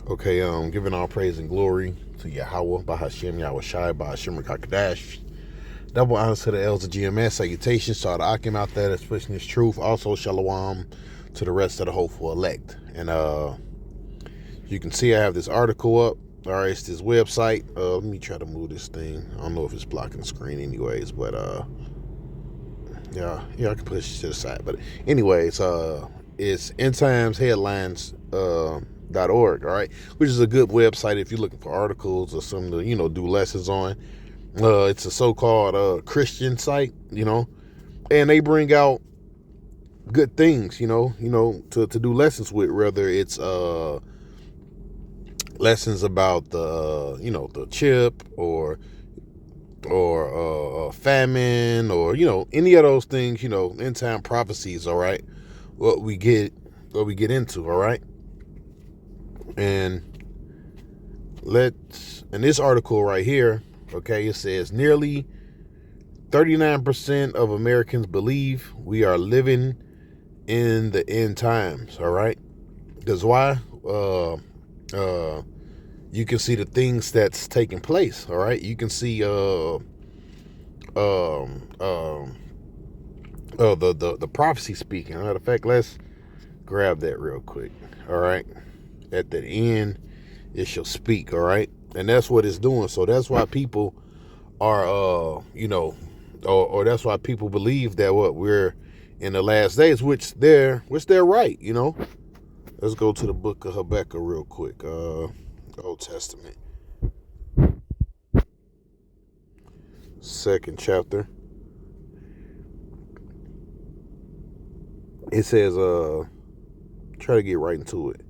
Okay, giving all praise and glory to Yahweh, Bahashem, Yahweh Shai, Bahashem Rakakadash. Double honors to the elders of GMS. Salutations to all the Akim out there that's pushing this truth. Also, Shalom to the rest of the hopeful elect. And you can see I have this article up. All right, it's this website. Let me try to move this thing. I don't know if it's blocking the screen anyways, but yeah, I can push it to the side. But anyways, it's endtimesheadlines.org, all right, which is a good website if you're looking for articles or something to, do lessons on. It's a so-called Christian site, and they bring out good things, to do lessons with, whether it's lessons about the chip or famine or any of those things, end time prophecies, all right, what we get into, all right. And in this article right here, okay, it says nearly 39% of Americans believe we are living in the end times, all right. Because why? You can see the things that's taking place, all right. You can see the prophecy speaking. Matter of fact, let's grab that real quick, all right. At the end, it shall speak, all right, and that's what it's doing. So that's why people are, or that's why people believe that we're in the last days, which they're right, Let's go to the book of Habakkuk real quick. Old Testament, 2nd chapter. It says, try to get right into it.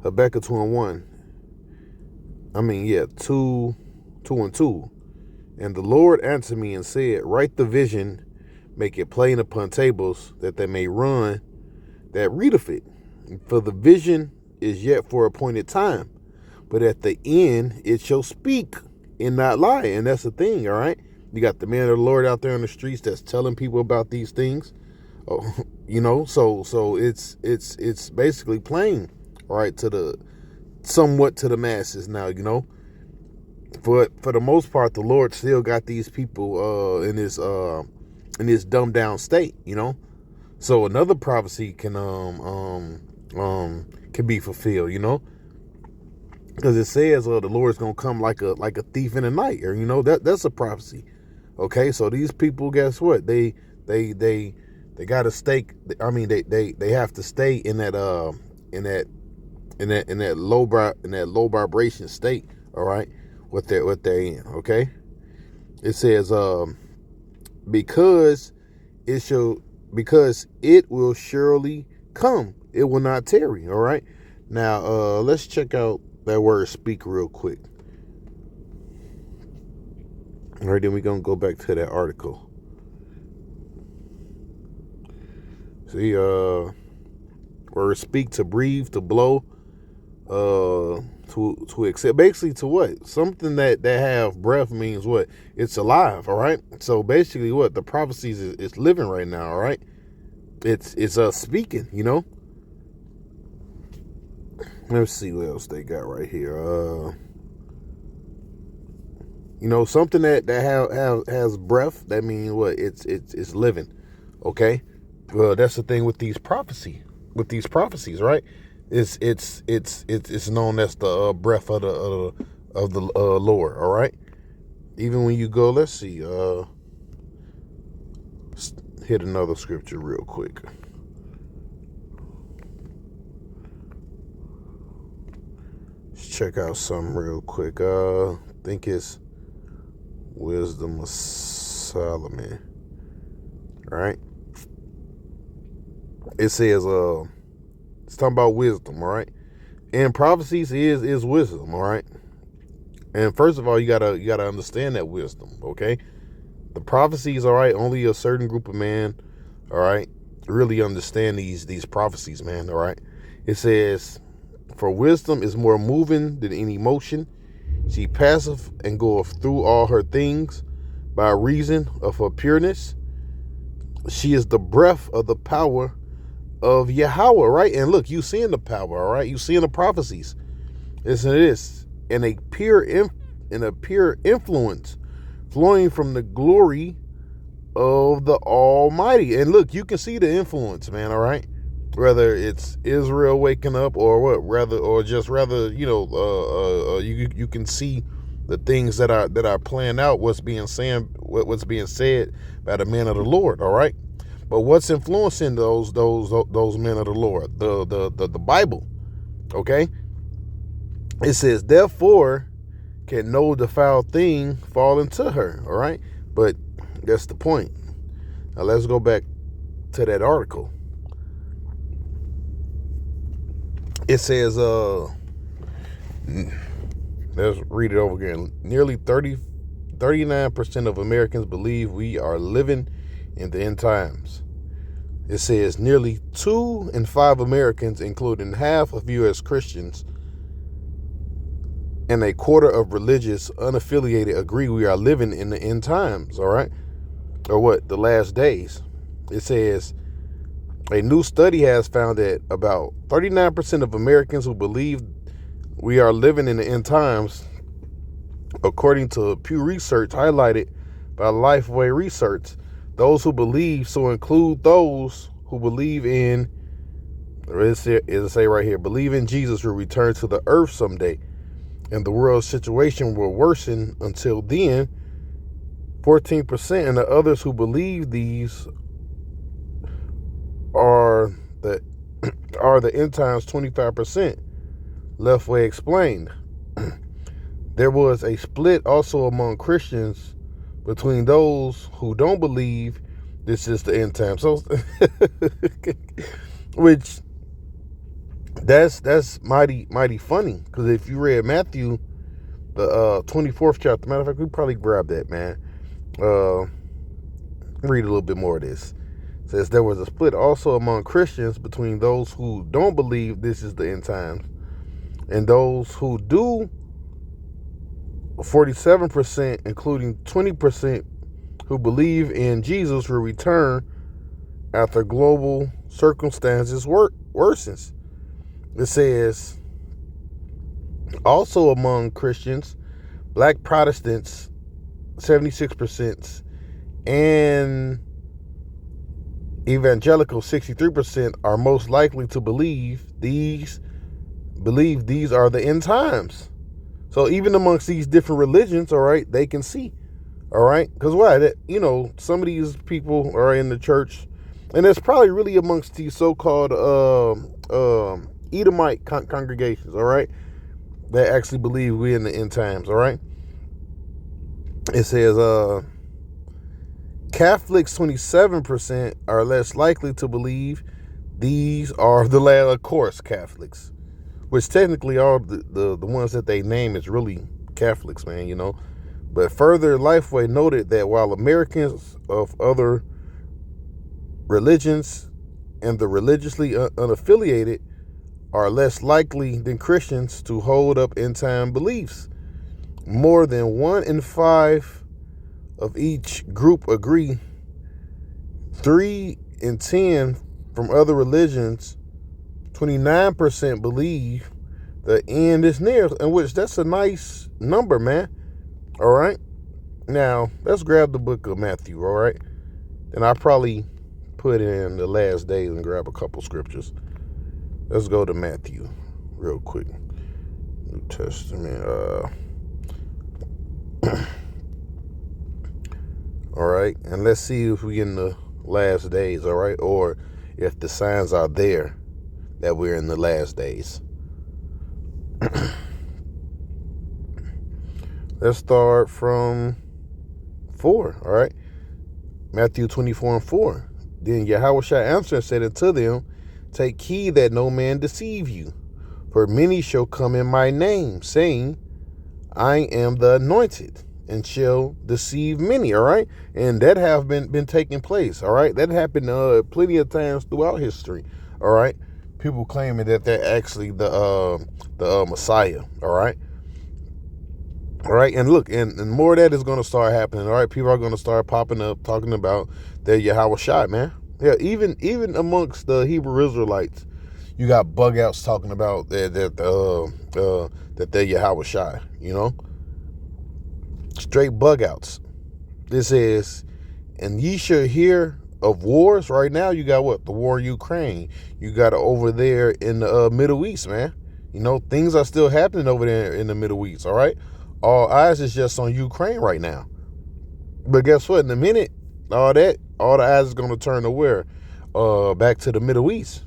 Habakkuk 2:1. 2:2. And the Lord answered me and said, write the vision, make it plain upon tables, that they may run that readeth it. For the vision is yet for appointed time, but at the end it shall speak and not lie. And that's the thing, all right? You got the man of the Lord out there on the streets that's telling people about these things. Oh, so it's basically plain, all right, somewhat to the masses now, For the most part, the Lord still got these people in this dumbed down state, So another prophecy can be fulfilled, because it says the Lord's gonna come like a thief in the night, or that's a prophecy. Okay, so these people, guess what? They got to stay. I mean, they have to stay in that low vibration state. All right, what they're in. Okay, it says because it will surely come, it will not tarry. All right, now let's check out that word speak real quick. All right, then we're gonna go back to that article. See, word speak, to breathe, to blow, to accept, basically to what? Something that have breath means what? It's alive, all right? So basically what? The prophecies is living right now, all right? It's speaking, Let's see what else they got right here. Something that has breath, that means what? It's living, okay? Well, that's the thing with these prophecies, right? It's known as the breath of the Lord, all right? Even when you go, let's see, hit another scripture real quick. Let's check out something real quick. I think it's Wisdom of Solomon, all right? It says, it's talking about wisdom, all right? And prophecies is wisdom, all right? And first of all, you gotta understand that wisdom, okay? The prophecies, all right, only a certain group of men, all right, really understand these prophecies, man, all right? It says, for wisdom is more moving than any motion. She passeth and goeth through all her things by reason of her pureness. She is the breath of the power of Yahweh, right? And look, you seeing the power, all right? You seeing the prophecies. Listen to this. And a pure influence flowing from the glory of the Almighty. And look, you can see the influence, man, all right? Whether it's Israel waking up or what, you can see the things that are playing out, what's being said by the men of the Lord, all right? But what's influencing those men of the Lord? The Bible, okay? It says, therefore can no defiled thing fall into her, all right? But that's the point. Now let's go back to that article. It says, let's read it over again. Nearly 39% of Americans believe we are living in the end times. It says nearly 2 in 5 Americans, including half of U.S. Christians and a quarter of religious unaffiliated, agree we are living in the end times, all right? Or what? The last days. It says a new study has found that about 39% of Americans who believe we are living in the end times, according to Pew Research highlighted by Lifeway Research. Those who believe so include those who believe in, it say right here, believe in Jesus will return to the earth someday, and the world's situation will worsen until then. 14%, and the others who believe these are the end times 25%. Lifeway explained. There was a split also among Christians between those who don't believe this is the end time. So, which that's mighty funny, because if you read Matthew, the 24th chapter, matter of fact, we probably grab that, man. Read a little bit more of this. It says there was a split also among Christians between those who don't believe this is the end times and those who do. 47%, including 20% who believe in Jesus will return after global circumstances worsens. It says also among Christians, Black Protestants, 76%, and evangelical, 63%, are most likely to believe these are the end times. So even amongst these different religions, all right, they can see, all right, because why? Some of these people are in the church, and it's probably really amongst these so-called Edomite congregations, all right, that actually believe we're in the end times, all right. It says Catholics, 27%, are less likely to believe these are the last. Of course, Catholics, which technically are the ones that they name is really Catholics, man, But further, Lifeway noted that while Americans of other religions and the religiously unaffiliated are less likely than Christians to hold up end-time beliefs, more than 1 in 5 of each group agree. 3 in 10 from other religions, 29% believe the end is near, in which that's a nice number, man. All right. Now, let's grab the book of Matthew, all right? And I'll probably put in the last days and grab a couple scriptures. Let's go to Matthew real quick. New Testament. All right. And let's see if we're in the last days, all right? Or if the signs are there that we're in the last days. Let's start from 4, all right? Matthew 24:4. Then Yahushua answered and said unto them, take heed that no man deceive you. For many shall come in my name, saying, I am the anointed, and shall deceive many, all right? And that have been taking place, all right? That happened plenty of times throughout history, all right? People claiming that they're actually the Messiah, all right? All right, and look, and more of that is going to start happening, all right? People are going to start popping up, talking about their Yahushua, man. Yeah, even amongst the Hebrew Israelites, You got bug outs talking about that they're Yahweh Shai, straight bug outs. This is, and ye shall hear of wars. Right now, you got what? The war in Ukraine. You got it over there in the Middle East, man. Things are still happening over there in the Middle East, all right? All eyes is just on Ukraine right now. But guess what? In a minute, all the eyes is going to turn to where? Back to the Middle East.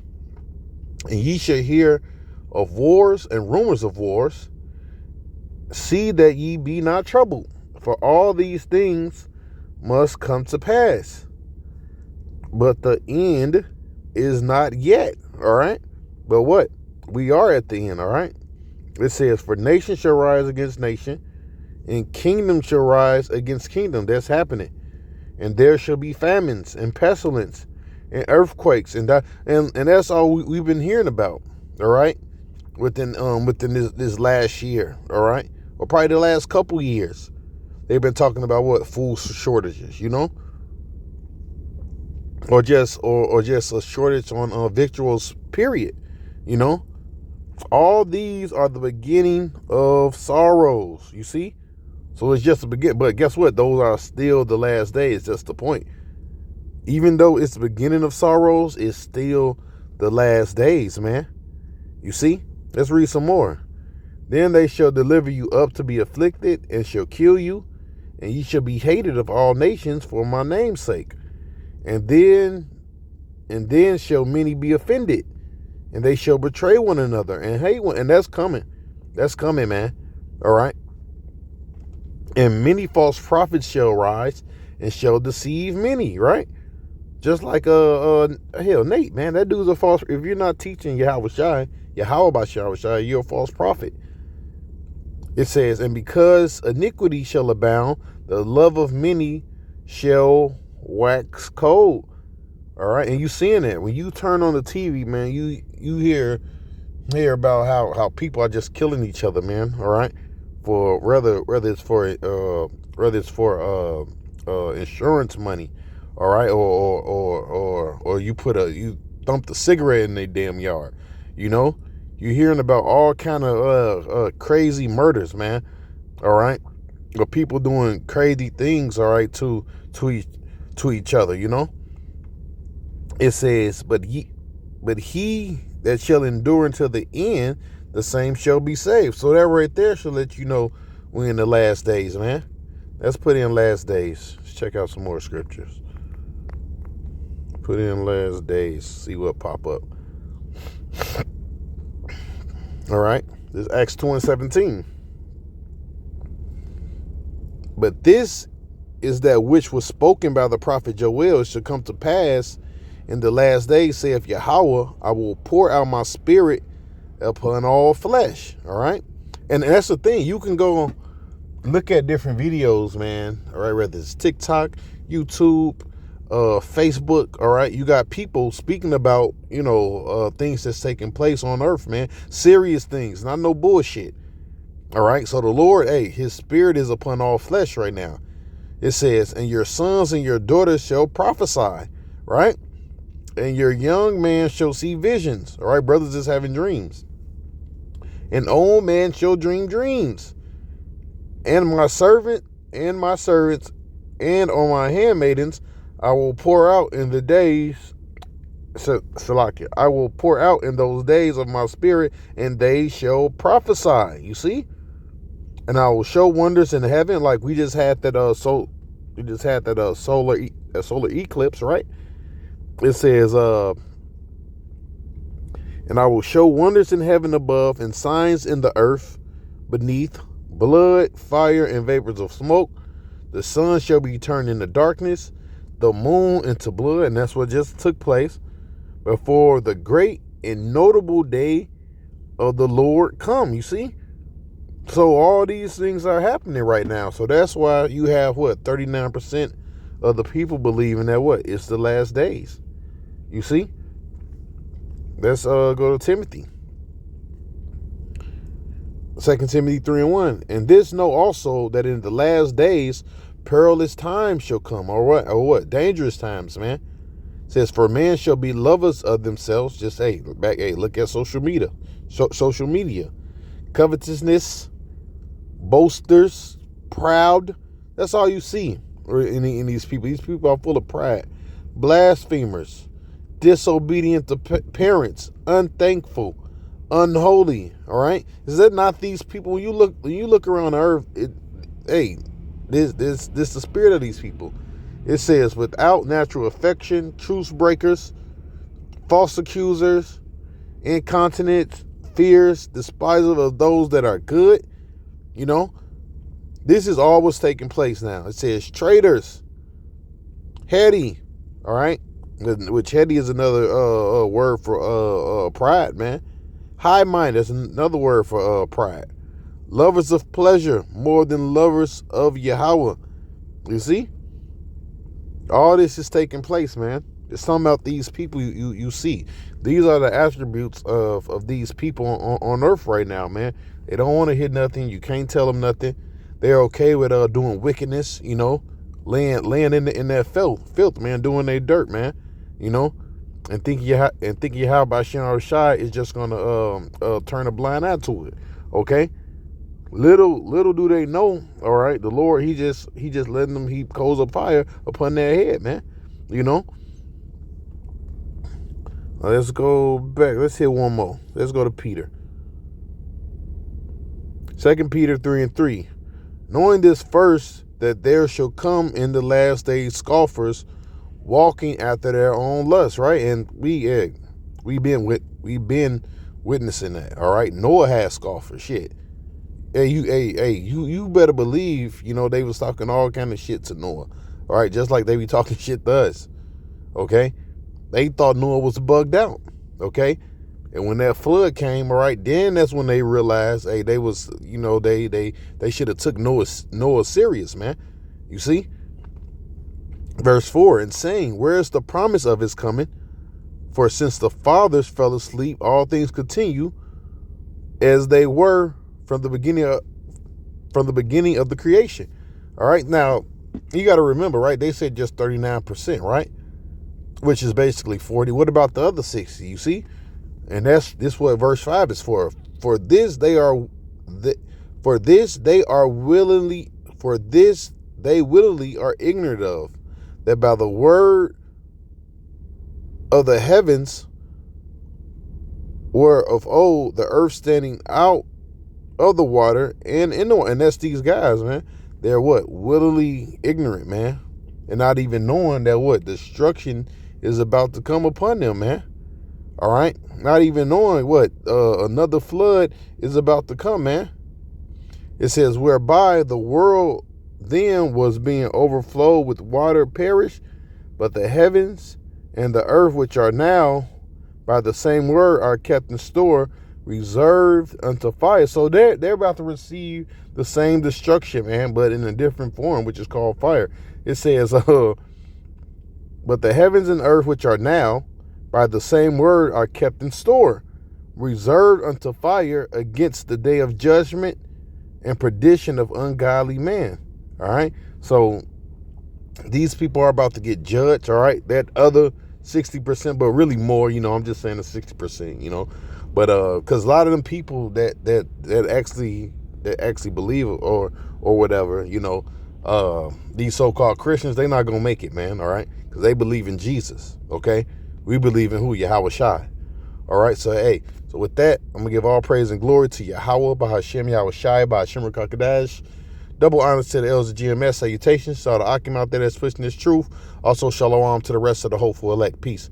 And ye shall hear of wars and rumors of wars. See that ye be not troubled, for all these things must come to pass. But the end is not yet, all right? But what? We are at the end, all right? It says, for nation shall rise against nation, and kingdom shall rise against kingdom. That's happening. And there shall be famines and pestilence and earthquakes. And that's all we've been hearing about, all right? Within this last year, all right? Or probably the last couple years. They've been talking about what? Food shortages, Or just a shortage on victuals, period, All these are the beginning of sorrows, you see? So it's just a beginning. But guess what? Those are still the last days. That's the point. Even though it's the beginning of sorrows, it's still the last days, man. You see? Let's read some more. Then they shall deliver you up to be afflicted, and shall kill you, and ye shall be hated of all nations for my name's sake. And then shall many be offended, and they shall betray one another and hate one. And that's coming. That's coming, man. All right. And many false prophets shall rise and shall deceive many, right? Just like Nate, man. That dude's a false. If you're not teaching Yahweh Shai, you're a false prophet. It says, and because iniquity shall abound, the love of many shall wax cold. All right, and you seeing that when you turn on the TV, man, you hear about how people are just killing each other, man. All right, for whether it's for insurance money, all right, or you dump the cigarette in their damn yard, You're hearing about all kind of crazy murders, man. All right, or people doing crazy things, all right, to each other, It says, but he that shall endure until the end, the same shall be saved. So that right there should let you know we're in the last days, man. Let's put in last days. Let's check out some more scriptures. Put in last days, see what pop up. All right, this is Acts 2:17. But this is that which was spoken by the prophet Joel shall come to pass in the last days, saith Yahweh, I will pour out my spirit upon all flesh. All right. And that's the thing. You can go look at different videos, man. All right. Whether it's TikTok, YouTube, Facebook. All right. You got people speaking about, things that's taking place on earth, man. Serious things, not no bullshit. All right. So the Lord, his spirit is upon all flesh right now. It says, and your sons and your daughters shall prophesy, right? And your young man shall see visions. All right, brothers is having dreams. An old man shall dream dreams. And my servant and my servants and on my handmaidens I will pour out in the days, Salakia, I will pour out in those days of my spirit, and they shall prophesy. You see? And I will show wonders in heaven, like we just had that solar eclipse, right? It says, and I will show wonders in heaven above and signs in the earth beneath, blood, fire, and vapors of smoke. The sun shall be turned into darkness, the moon into blood, and that's what just took place before the great and notable day of the Lord come. You see? So all these things are happening right now. So that's why you have 39% of the people believing that it's the last days. You see? Let's go to Timothy. 2 Timothy 3:1. And this know also that in the last days perilous times shall come. Or what? Dangerous times, man. It says, for man shall be lovers of themselves. Just, look at social media. Social media. Covetousness, boasters, proud. That's all you see in these people. These people are full of pride. Blasphemers, disobedient to parents, unthankful, unholy. All right, is that not these people? When you look around the earth, this the spirit of these people. It says, without natural affection, truce breakers, false accusers, incontinent, fierce, despisers of those that are good. You know, this is all what's taking place now. It says traitors, heady, all right, which heady is another word for pride, man. High-minded is another word for pride. Lovers of pleasure more than lovers of Yahweh. You see? All this is taking place, man. There's something about these people you see. These are the attributes of these people on earth right now, man. They don't want to hear nothing. You can't tell them nothing. They're okay with doing wickedness, you know, laying in that filth, man, doing their dirt, man, you know, and thinking how by Shem Shai is just gonna turn a blind eye to it. Okay. Little do they know, all right, the Lord, he just letting them heap coals of fire upon their head, man. You know. Let's go back. Let's hit one more. Let's go to Peter. 2 Peter 3:3. Knowing this first, that there shall come in the last days scoffers, walking after their own lusts, right? And we've been witnessing that. All right. Noah had scoffers. Shit. You better believe, you know, they was talking all kind of shit to Noah. All right, just like they be talking shit to us. Okay? They thought Noah was bugged out. Okay? And when that flood came, all right, then that's when they realized, hey, they was, you know, they should have took Noah serious, man. You see? Verse 4, and saying, where is the promise of his coming? For since the fathers fell asleep, all things continue as they were from the beginning of the creation. All right. Now, you got to remember, right? They said just 39%, right? Which is basically 40. What about the other 60? You see? And this what verse 5 is for. For this they willingly are ignorant of, that by the word of the heavens were of old, the earth standing out of the water and in the water. And that's these guys, man. They're what? Willingly ignorant, man. And not even knowing that what? Destruction is about to come upon them, man. All right? Not even knowing what? Another flood is about to come, man. It says, whereby the world then was being overflowed with water perished, but the heavens and the earth, which are now by the same word, are kept in store, reserved unto fire. So they're about to receive the same destruction, man, but in a different form, which is called fire. It says, but the heavens and earth, which are now by the same word, are kept in store, reserved unto fire against the day of judgment and perdition of ungodly man. All right. So these people are about to get judged. All right. That other 60%, but really more, you know, I'm just saying the 60%, you know, but because a lot of them people that actually believe or whatever, you know, these so-called Christians, they're not gonna make it, man. All right, because they believe in Jesus. Okay, we believe in who? Yahweh Shai. All right, so hey, so with that, I'm gonna give all praise and glory to Yahweh, Bahashem Yahweh Shai, Bahashem Kakadash. Double honors to the elders of GMS. Salutations to all the Akim out there that's pushing this truth. Also, shalom to the rest of the hopeful elect. Peace.